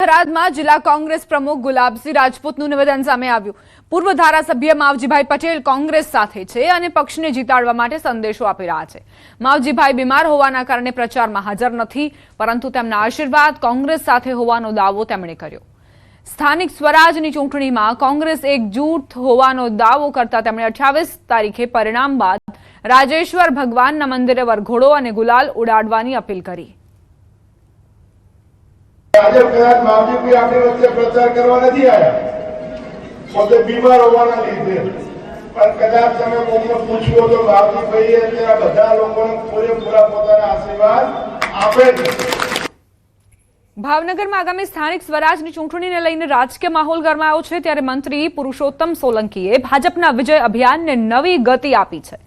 થરાદમાં જિલ્લા કોંગ્રેસ પ્રમુખ ગુલાબસિંહ રાજપૂતનું નિવેદન સામે આવ્યું। પૂર્વ ધારાસભ્ય માવજીભાઈ પટેલ કોંગ્રેસ સાથે છે અને પક્ષને જીતાડવા માટે સંદેશો આપી રહ્યા છે। માવજીભાઈ બીમાર હોવાના કારણે પ્રચારમાં હાજર નથી, પરંતુ તેમના આશીર્વાદ કોંગ્રેસ સાથે હોવાનો દાવો તેમણે કર્યો। સ્થાનિક સ્વરાજની ચૂંટણીમાં કોંગ્રેસ એકજૂથ હોવાનો દાવો કરતા તેમણે 28 તારીખે પરિણામ બાદ રાજેશ્વર ભગવાનના મંદિરે વરઘોડો અને ગુલાલ ઉડાડવાની અપીલ કરી। આજે કદાચ માવજીભાઈ આપણી વચ્ચે પ્રચાર કરવા નથી આવ્યા, પોતે બીમાર હોવાના લીધે, પણ કદાચ તમે કોઈને પૂછવો તો માવજીભાઈ અત્યારે બધા લોકોને પૂરેપૂરા પોતાના આશીર્વાદ આપે છે। ભાવનગરમાં આગામી સ્થાનિક સ્વરાજની ચૂંટણીને લઈને રાજકીય માહોલ ગરમાયો છે, ત્યારે મંત્રી પુરુષોત્તમ સોલંકીએ ભાજપના વિજય અભિયાનને નવી ગતિ આપી છે।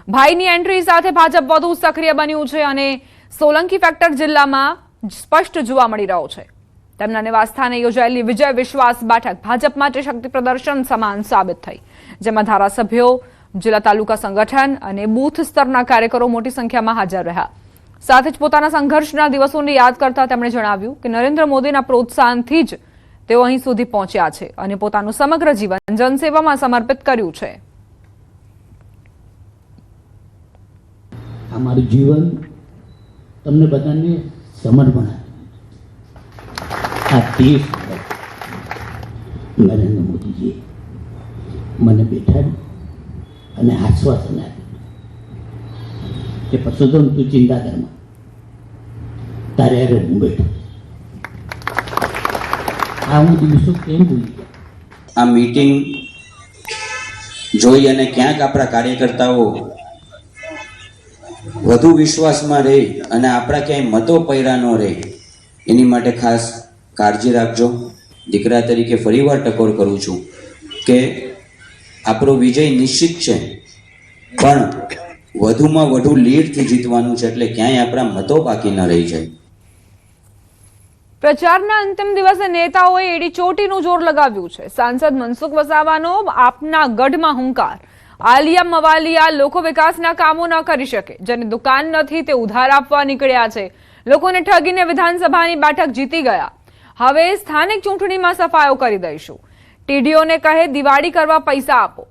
ભાઈની એન્ટ્રી સાથે ભાજપ વધુ સક્રિય બન્યું છે અને સોલંકી ફેક્ટર જિલ્લામાં સ્પષ્ટ જોવા મળી રહ્યો છે। તેમના નિવાસસ્થાને યોજાયેલી વિજય વિશ્વાસ બેઠક ભાજપ માટે શક્તિ પ્રદર્શન સમાન સાબિત થઈ, જેમાં ધારાસભ્યો, જિલ્લા તાલુકા સંગઠન અને બૂથ સ્તરના કાર્યકરો મોટી સંખ્યામાં હાજર રહ્યા। સાથે જ પોતાના સંઘર્ષના દિવસોને યાદ કરતા તેમણે જણાવ્યું કે નરેન્દ્ર મોદીના પ્રોત્સાહનથી જ તેઓ અહીં સુધી પહોંચ્યા છે અને પોતાનું સમગ્ર જીવન જનસેવામાં સમર્પિત કર્યું છે। અમારું જીવન તમને બધાને સમર્પણ આ દેશ નરેન્દ્ર મોદીજીએ મને બેઠાડી અને આશ્વાસન આપ્યું કે પરસોત્તમ તું ચિંતા કરમાં, તારે અરે હું બેઠો। આ હું દિવસો કેમ ભૂલી ગયા? આ મીટિંગ જોઈ અને ક્યાંક આપણા કાર્યકર્તાઓ વધુ વિશ્વાસમાં રહે અને આપણા ક્યાંય મતો પૈડા ન રહે, એની માટે ખાસ કાળજી રાખજો। દીકરા તરીકે ફરીવાર ટકોર કરું છું કે આપણો વિજય નિશ્ચિત છે, પણ વધુમાં વધુ લીડથી જીતવાનું છે, એટલે ક્યાંય આપણા મતો બાકી ન રહી જાય। પ્રચારના અંતિમ દિવસે નેતાઓએ એડી ચોટીનું જોર લગાવ્યું છે। સાંસદ મનસુખ વસાવાનો આપના ગઢમાં હુંકાર। આલિયા મવાલિયા લોકો વિકાસના કામો ન કરી શકે, જેને દુકાન નથી તે ઉધાર આપવા નીકળ્યા છે, લોકોને ઠગીને વિધાનસભાની બેઠક જીતી ગયા। હવે સ્થાનિક ચૂંટણીમાં સફાયો કરી દઈશું। ટીડીઓને કહે દિવાળી કરવા પૈસા આપો,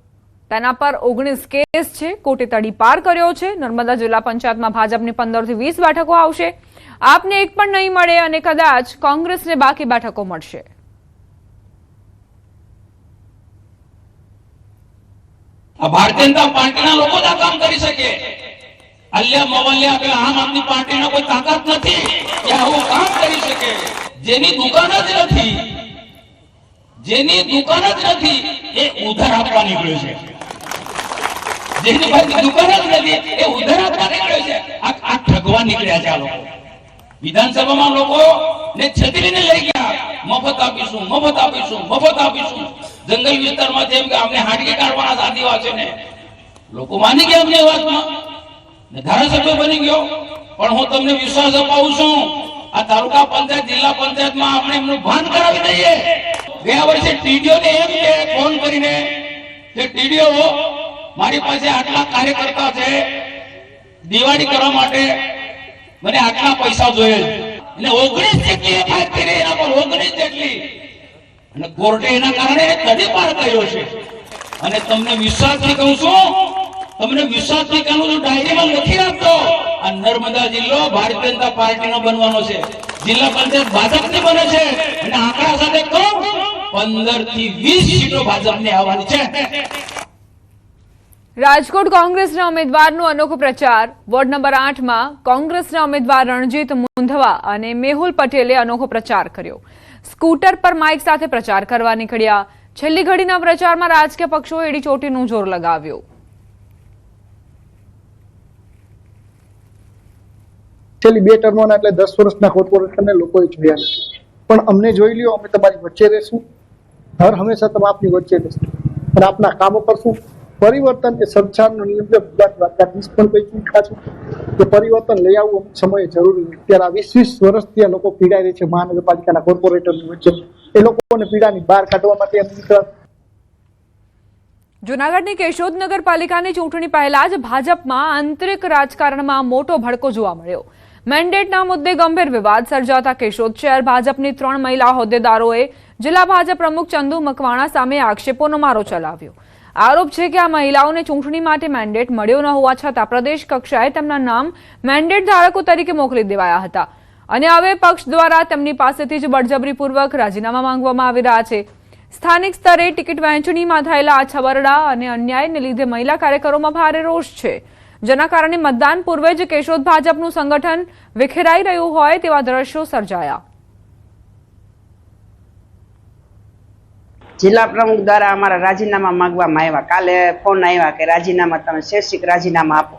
તેના પર 19 કેસ છે, કોર્ટે તડીપાર કર્યો છે। નર્મદા જિલ્લા પંચાયતમાં ભાજપની 15 થી 20 બેઠકો આવશે, આપને એક પણ નહીં મળે અને કદાચ કોંગ્રેસને બાકી બેઠકો મળશે। ભારતીય જનતા પાર્ટીના લોકો જ આ કામ કરી શકે। અલ્યા મવલ્યા કે આમ આદમી પાર્ટીના કોઈ તાકાત નથી કે આવું કામ કરી શકે। જેની દુકાન જ નથી એ ઉધાર આપવા નીકળ્યો છે। જેની પાસે દુકાન જ નથી એ ઉધાર આપવા નીકળ્યો છે। આ ઠગવા નીકળ્યા છે આ લોકો। વિધાનસભામાં લોકો ને છત્રીને લઈ ગયા, મફત આપીશું, મફત આપીશું, મફત આપીશું। જંગલ વિસ્તારમાં જેમ કે આપણે હાડકી કાઢવાના આદિવાસીઓને લોકો માની ગયા અમને વાતમાં, ધારાસભ્ય બની ગયો। પણ હું તમને વિશ્વાસ અપાવું છું, આ તાલુકા પંચાયત, જિલ્લા પંચાયતમાં આપણે એમનું ભાન કરાવી દઈએ। ગયા વર્ષે ટીડીઓને એમ કે ફોન કરીને કે ટીડીઓ મારી પાસે આટલા કાર્યકર્તા છે, દિવાળી કરવા માટે મને આટલા પૈસા જોઈએ, એટલે 19 જેટલી વાત કરી, એના પર 19 જેટલી, અને કોર્ટે એના કારણે તડીપાર કર્યો છે। અને તમને વિશ્વાસથી કહું છું, તમને વિશ્વાસથી કહું છું, ડાયરીમાં લખી રાખજો, આ નર્મદા જિલ્લો ભારતીય જનતા પાર્ટીનો બનવાનો છે, જિલ્લા પંચાયત ભાજપની બને છે, અને આંકડા સાથે કહું 15 થી 20 સીટો ભાજપની આવવાની છે। રાજકોટ કોંગ્રેસના ઉમેદવારનો અનોખો પ્રચાર। વોર્ડ નંબર 8માં કોંગ્રેસના ઉમેદવાર રણજીત મુંધવા અને મેહુલ પટેલે અનોખો પ્રચાર કર્યો। સ્કૂટર પર માઇક સાથે પ્રચાર કરવા નીકળ્યા। છેલ્લી ઘડીના પ્રચારમાં રાજકીય પક્ષોએ એડી ચોટીનું જોર લગાવ્યું। છેલ્લી 2 ટર્મોના એટલે 10 વર્ષના કોર્પોરેશનને લોકોએ જોયા નથી, પણ અમને જોઈ લ્યો, અમે તમારી વચ્ચે રહેશું, હર હંમેશા તમે આપની વચ્ચે રહેશું, અને આપના કામો કરશું। પરિવર્તન એ સંચારનો નિયમ છે। દ્વારકાધીશ પણ કહી ચૂક્યા છે કે પરિવર્તન લઈ આવવું અમુક સમયે જરૂરી છે। ત્યારે આ 20 વર્ષથી આ લોકો પીડાઈ રહે છે મહાનગરપાલિકાના કોર્પોરેટરની વચ્ચે, એ લોકોને પીડાની બહાર કાઢવા માટે જૂનાગઢની કેશોદ નગરપાલિકાની ચૂંટણી પહેલા જ ભાજપમાં આંતરિક રાજકારણમાં મોટો ભડકો જોવા મળ્યો। મેન્ડેટના મુદ્દે ગંભીર વિવાદ સર્જાતા કેશોદ શહેર ભાજપની 3 મહિલા હોદ્દેદારોએ જિલ્લા ભાજપ પ્રમુખ ચંદુ મકવાણા સામે આક્ષેપોનો મારો ચલાવ્યો. આરોપ છે કે આ મહિલાઓને ચૂંટણી માટે મેન્ડેટ મળ્યો ન હોવા છતાં પ્રદેશ કક્ષાએ તેમના નામ મેન્ડેટ ધારકો તરીકે મોકલી દેવાયા હતા અને હવે પક્ષ દ્વારા તેમની પાસેથી જ બળજબરીપૂર્વક રાજીનામા માંગવામાં આવી રહ્યા છે. સ્થાનિક સ્તરે ટિકિટ વહેંચણીમાં થયેલા આ છબરડા અને અન્યાયને લીધે મહિલા કાર્યકરોમાં ભારે રોષ છે, જેના કારણે મતદાન પૂર્વે જ કેશોદ ભાજપનું સંગઠન વિખેરાઈ રહ્યું હોય તેવા દ્રશ્યો સર્જાયા. જિલ્લા પ્રમુખ દ્વારા અમારા રાજીનામા માંગવામાં આવ્યા. કાલે ફોન આવ્યા કે રાજીનામા તમે શૈક્ષિક રાજીનામા આપો,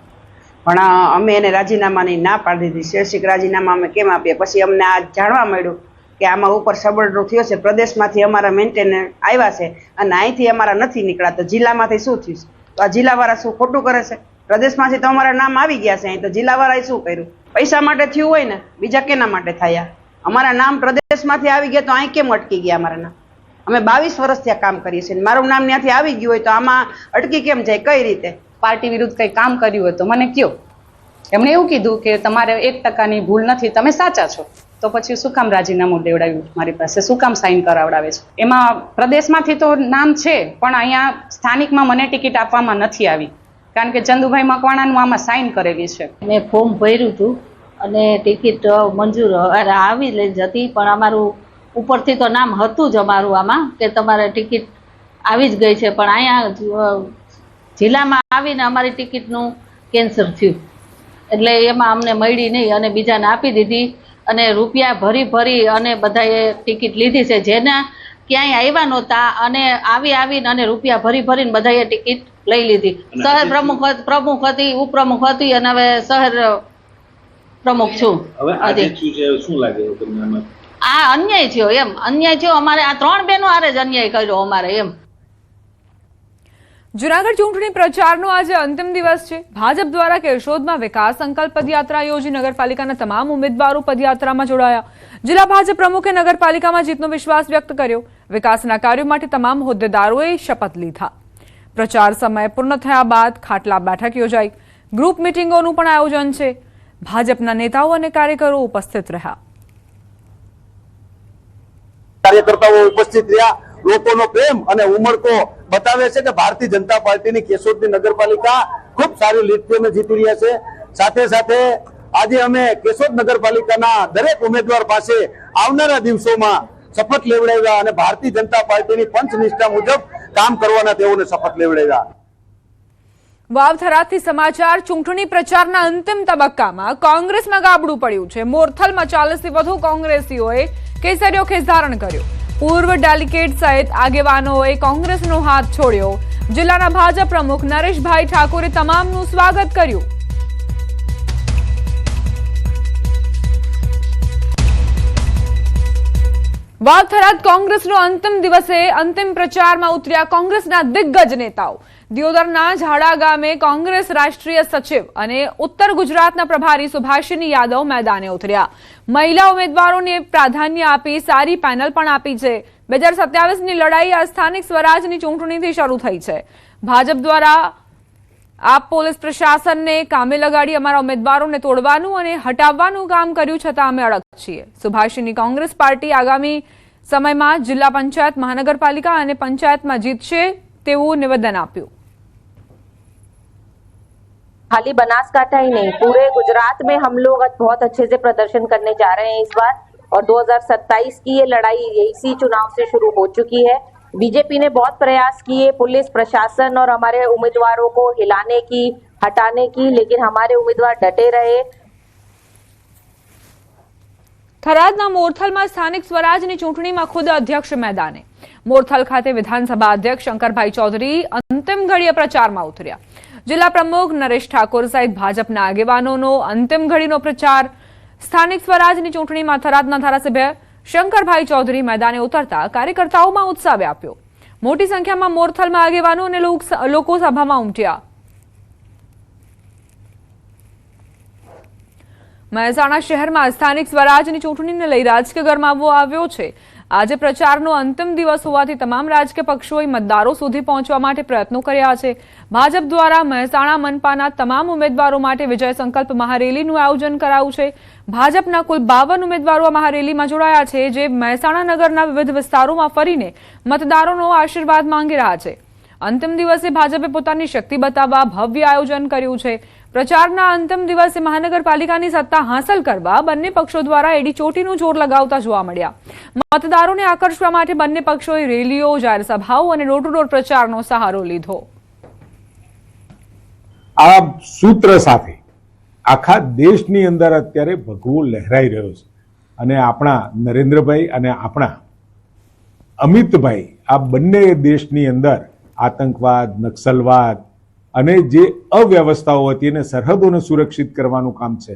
પણ અમે એને રાજીનામાની ના પાડી દીધી. શૈક્ષિક રાજીનામા અમે કેમ આપીએ? પછી અમને આ જાણવા મળ્યું કે આમાં ઉપર સબળડો થયો છે, પ્રદેશમાંથી અમારા મેન્ટેનર આવ્યા છે અને અહીંથી અમારા નથી નીકળ્યા, તો જિલ્લામાંથી શું થયું છે? તો આ જિલ્લાવાળા શું ખોટું કરે છે? પ્રદેશમાંથી તો અમારા નામ આવી ગયા છે, અહીં તો જિલ્લાવાળાએ શું કર્યું? પૈસા માટે થયું હોય ને, બીજા કેના માટે થયા? અમારા નામ પ્રદેશમાંથી આવી ગયા તો અહીં કેમ અટકી ગયા અમારા નામ? અમે 22 વર્ષથી આ કામ કરીએ છીએ, મારું નામ ત્યાંથી આવી ગયું હોય તો આમાં અટકી કેમ જાય? કઈ રીતે? પાર્ટી વિરુદ્ધ કંઈ કામ કર્યું હોય તો મને કયો. એમણે એવું કીધું કે તમારે 1% ભૂલ નથી, તમે સાચા છો, તો પછી શું કામ રાજીનામું દેવડાવ્યું મારી પાસે? શું કામ સાઇન કરાવડાવે છે? એમાં પ્રદેશમાંથી તો નામ છે, પણ અહીંયા સ્થાનિકમાં મને ટિકિટ આપવામાં નથી આવી, કારણ કે ચંદુભાઈ મકવાણાનું આમાં સાઇન કરેલી છે. મેં ફોર્મ ભર્યું હતું અને ટિકિટ મંજૂર આવી જ હતી, પણ અમારું ઉપરથી તો નામ હતું જ અમારું આમાં કે તમારે ટિકિટ આવી જ ગઈ છે, પણ અહીંયા જિલ્લામાં આવીને અમારી ટિકિટનું કેન્સલ થયું, એટલે એમાં અમને મળી નહીં અને બીજાને આપી દીધી અને રૂપિયા ભરી અને બધાએ ટિકિટ લીધી છે, જેના ક્યાંય આવ્યા નહોતા અને આવીને અને રૂપિયા ભરીને બધાએ ટિકિટ લઈ લીધી. શહેર પ્રમુખ હતી, ઉપપ્રમુખ હતી અને હવે શહેર પ્રમુખ છું. શું લાગે તમને? આ અન્યાય થયો, એમ અન્યાય થયો. અમારે આ 3 બહેનો હારે જ અન્યાય કર્યો અમારે એમ. જૂનાગઢ ચૂંટણી પ્રચારનો આજે અંતિમ દિવસ છે. ભાજપ દ્વારા કેશોદમાં વિકાસ સંકલ્પ પદયાત્રા યોજી નગરપાલિકાના તમામ ઉમેદવારો પદયાત્રામાં જોડાયા. જિલ્લા ભાજપ પ્રમુખે નગરપાલિકામાં જીતનો વિશ્વાસ વ્યક્ત કર્યો. વિકાસના કાર્યો માટે તમામ હોદ્દેદારોએ શપથ લીધા. પ્રચાર સમય પૂર્ણ થયા બાદ ખાટલા બેઠક યોજાઈ. ગ્રુપ મિટિંગોનું પણ આયોજન છે. ભાજપના નેતાઓ અને કાર્યકરો ઉપસ્થિત રહ્યા. કાર્યકર્તાઓ ઉપસ્થિત રહ્યા. લોકોનો પ્રેમ અને ઉમળકો બતાવે છે કે ભારતીય જનતા પાર્ટીની કેશોદની નગરપાલિકા ખૂબ સારી લીડથી અમે જીતી રહ્યા છે. સાથે સાથે આજે અમે કેશોદ નગરપાલિકાના દરેક ઉમેદવાર પાસે આવનારા દિવસોમાં શપથ લેવડાવ્યા અને ભારતીય જનતા પાર્ટીની પંચનિષ્ઠા મુજબ કામ કરવાના તેઓને શપથ લેવડાવ્યા. વાવથરાથી સમાચાર. ચૂંટણી પ્રચારના અંતિમ તબક્કામાં કોંગ્રેસમાં ગાબડું પડ્યું છે. મોરથલમાં 40 થી વધુ કોંગ્રેસીઓએ કેસરીયો ખેસ ધારણ કર્યો. પૂર્વ ડેલિગેટ સહિત આગેવાનોએ કોંગ્રેસનો હાથ છોડ્યો. જિલ્લાના ભાજપ પ્રમુખ નરેશભાઈ ઠાકોરે તમામનું સ્વાગત કર્યું. વાવથરાદ કોંગ્રેસનો અંતિમ દિવસે અંતિમ પ્રચારમાં ઉતર્યા કોંગ્રેસના દિગ્ગજ નેતાઓ. દિયોદરના ઝાડા ગામે કોંગ્રેસ રાષ્ટ્રીય સચિવ અને ઉત્તર ગુજરાતના પ્રભારી સુભાષિની યાદવ મેદાને ઉતર્યા. મહિલા ઉમેદવારોને પ્રાધાન્ય આપી સારી પેનલ પણ આપી છે. 2027ની લડાઈ આ સ્થાનિક સ્વરાજની ચૂંટણીથી શરૂ થઈ છે. ભાજપ દ્વારા આપ પોલીસ પ્રશાસનને કામે લગાડી અમારા ઉમેદવારોને તોડવાનું અને હટાવવાનું કામ કર્યું, છતાં અમે અડગ છીએ. સુભાષિની કોંગ્રેસ પાર્ટી આગામી સમયમાં જિલ્લા પંચાયત, મહાનગરપાલિકા અને પંચાયતમાં જીતશે તેવું નિવેદન આપ્યું. खाली बनासकांठा ही नहीं, पूरे गुजरात में हम लोग बहुत अच्छे से प्रदर्शन करने जा रहे हैं इस बार, और 2027 की ये लड़ाई इसी चुनाव से शुरू हो चुकी है. बीजेपी ने बहुत प्रयास किए पुलिस प्रशासन और हमारे उम्मीदवारों को हिलाने की, हटाने की, लेकिन हमारे उम्मीदवार डटे रहे. થરાદના મોરથલમાં સ્થાનિક સ્વરાજની ચૂંટણીમાં ખુદ અધ્યક્ષ મેદાને. મોરથલ ખાતે વિધાનસભા અધ્યક્ષ શંકરભાઈ ચૌધરી અંતિમ ઘડીએ પ્રચારમાં ઉતર્યા. જિલ્લા પ્રમુખ નરેશ ઠાકોર સહિત ભાજપના આગેવાનોનો અંતિમ ઘડીનો પ્રચાર. સ્થાનિક સ્વરાજની ચૂંટણીમાં થરાદના ધારાસભ્ય શંકરભાઈ ચૌધરી મેદાને ઉતરતા કાર્યકર્તાઓમાં ઉત્સાહ વ્યાપ્યો. મોટી સંખ્યામાં મોરથલમાં આગેવાનો અને લોકો સભામાં ઉમટ્યા. મહેસાણા શહેરમાં સ્થાનિક સ્વરાજની ચૂંટણીને લઈ રાજકીય ગરમાવો આવ્યો છે. આજે પ્રચારનો અંતિમ દિવસ હોવાથી તમામ રાજકીય પક્ષોએ મતદારો સુધી પહોંચવા માટે પ્રયત્નો કર્યા છે. ભાજપ દ્વારા મહેસાણા મનપાના તમામ ઉમેદવારો માટે વિજય સંકલ્પ મહારેલીનું આયોજન કરાયું છે. ભાજપના કુલ 52 ઉમેદવારો આ મહારેલીમાં જોડાયા છે, જે મહેસાણા નગરના વિવિધ વિસ્તારોમાં ફરીને મતદારોનો આશીર્વાદ માંગી રહ્યા છે. અંતિમ દિવસે ભાજપે પોતાની શક્તિ બતાવવા ભવ્ય આયોજન કર્યું છે. પ્રચારના અંતિમ દિવસે મહાનગરપાલિકાની સત્તા હાંસલ કરવા બંને પક્ષો દ્વારા એડી ચોટીનું જોર લગાવતા જોવા મળ્યા. મતદારોને આકર્ષવા માટે બંને પક્ષોએ રેલીઓ, જાહેર સભાઓ અને ડોર ટુ ડોર પ્રચારનો સહારો લીધો. આ સૂત્ર સાથે આખા દેશની અંદર અત્યારે ભગવો લહેરાઈ રહ્યો છે અને આપણા નરેન્દ્રભાઈ અને આપણા અમિતભાઈ આ બંને દેશની અંદર આતંકવાદ, નક્સલવાદ અને જે અવ્યવસ્થાઓ હતી એને સરહદોને સુરક્ષિત કરવાનું કામ છે.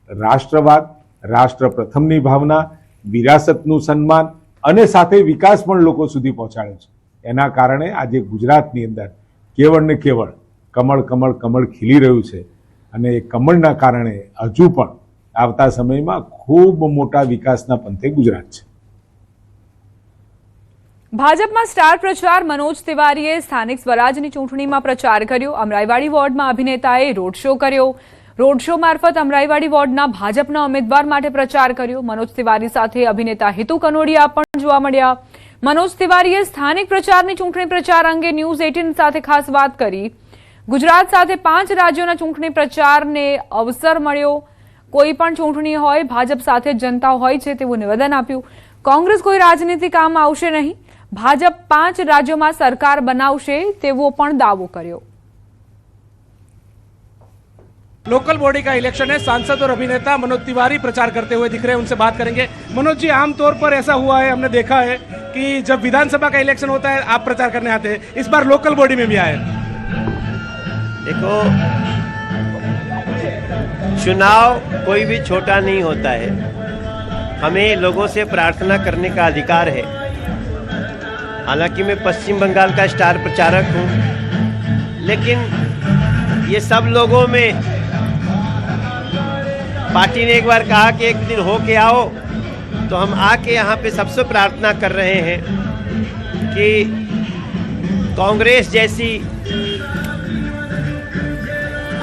રાષ્ટ્રવાદ, રાષ્ટ્ર પ્રથમની ભાવના, વિરાસતનું સન્માન અને સાથે વિકાસ પણ લોકો સુધી પહોંચાડે છે. એના કારણે આજે ગુજરાતની અંદર કેવળ ને કેવળ કમળ કમળ કમળ ખીલી રહ્યું છે અને એ કમળના કારણે હજુ પણ આવતા સમયમાં ખૂબ મોટા વિકાસના પંથે ગુજરાત છે. ભાજપમાં સ્ટાર પ્રચાર મનોજ તિવારીએ સ્થાનિક સ્વરાજની ચૂંટણીમાં પ્રચાર કર્યો. અમરાઈવાડી વોર્ડમાં અભિનેતાએ રોડ શો કર્યો. રોડ શો મારફત અમરાઈવાડી વોર્ડના ભાજપના ઉમેદવાર માટે પ્રચાર કર્યો. મનોજ તિવારી સાથે અભિનેતા હિતુ કનોડિયા પણ જોવા મળ્યા. મનોજ તિવારીએ સ્થાનિક પ્રચારની ચૂંટણી પ્રચાર અંગે ન્યૂઝ 18 સાથે ખાસ વાત કરી. ગુજરાત સાથે 5 રાજ્યોના ચૂંટણી પ્રચારને અવસર મળ્યો. કોઈ પણ ચૂંટણી હોય, ભાજપ સાથે જનતા હોય છે તેવું નિવેદન આપ્યું. કોંગ્રેસ કોઈ રાજનીતિ કામ આવશે નહીં. ભાજપ 5 राज्यों सरकार बनावशे तेवो पण दावो कर्यो. लोकल बॉडी का इलेक्शन है, सांसद और अभिनेता मनोज तिवारी प्रचार करते हुए दिख रहे हैं, उनसे बात करेंगे. मनोज जी, आमतौर पर ऐसा हुआ है, हमने देखा है कि जब विधानसभा का इलेक्शन होता है आप प्रचार करने आते हैं, इस बार लोकल बॉडी में भी आए. देखो, चुनाव कोई भी छोटा नहीं होता है. हमें लोगों से प्रार्थना करने का अधिकार है. हालांकि मैं पश्चिम बंगाल का स्टार प्रचारक हूँ, लेकिन ये सब लोगों में पार्टी ने एक बार कहा कि एक दिन हो के आओ, तो हम आके यहाँ पे सबसे प्रार्थना कर रहे हैं कि कांग्रेस जैसी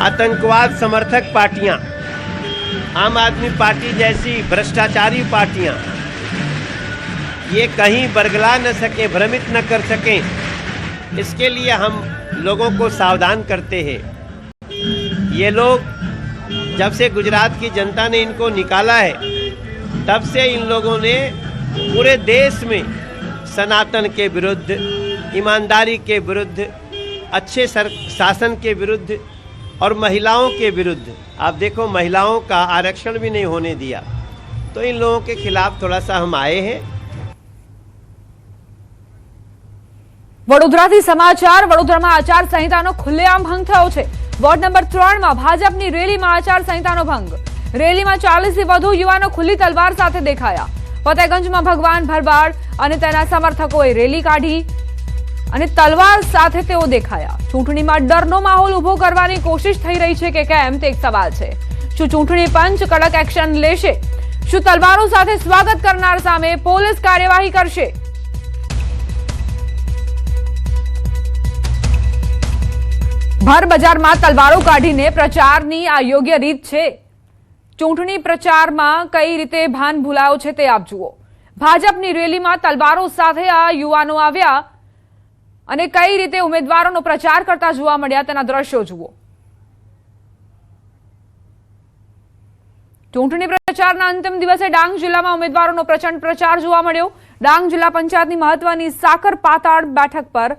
आतंकवाद समर्थक पार्टियाँ, आम आदमी पार्टी जैसी भ्रष्टाचारी पार्टियाँ ये कहीं बरगला न सकें, भ्रमित न कर सकें, इसके लिए हम लोगों को सावधान करते हैं. ये लोग जब से गुजरात की जनता ने इनको निकाला है, तब से इन लोगों ने पूरे देश में सनातन के विरुद्ध, ईमानदारी के विरुद्ध, अच्छे शासन के विरुद्ध और महिलाओं के विरुद्ध, आप देखो महिलाओं का आरक्षण भी नहीं होने दिया. तो इन लोगों के खिलाफ थोड़ा सा हम आए हैं. વડોદરાથી સમાચાર. વડોદરામાં આચાર સંહિતાનો ખુલ્લેઆમ ભંગ થયો છે. વોર્ડ નંબર 3 માં ભાજપની રેલીમાં આચાર સંહિતાનો ભંગ. રેલીમાં 40 થી વધુ યુવાનો ખુલ્લી તલવાર સાથે દેખાયા. ફતેગંજમાં ભગવાન ભરવાડ અને તેના સમર્થકોએ રેલી કાઢી અને તલવાર સાથે તેઓ દેખાયા. ચૂંટણીમાં ડરનો માહોલ ઉભો કરવાની કોશિશ થઈ રહી છે કે કેમ તે એક સવાલ છે. શું ચૂંટણી પંચ કડક એક્શન લેશે? શું તલવારો સાથે સ્વાગત કરનાર સામે પોલીસ કાર્યવાહી કરશે? ભર બજારમાં તલવારો કાઢીને પ્રચારની આ યોગ્ય રીત છે? ચૂંટણી પ્રચારમાં કઈ રીતે ભાન ભૂલાયો છે તે આપ જુઓ. ભાજપની રેલીમાં તલવારો સાથે આ યુવાનો આવ્યા અને કઈ રીતે ઉમેદવારોનો પ્રચાર કરતા જોવા મળ્યા તેના દ્રશ્યો જુઓ. ચૂંટણી પ્રચારના અંતિમ દિવસે ડાંગ જિલ્લામાં ઉમેદવારોનો પ્રચંડ પ્રચાર જોવા મળ્યો. ડાંગ જિલ્લા પંચાયતની મહત્વની સાકર પાતાળ બેઠક પર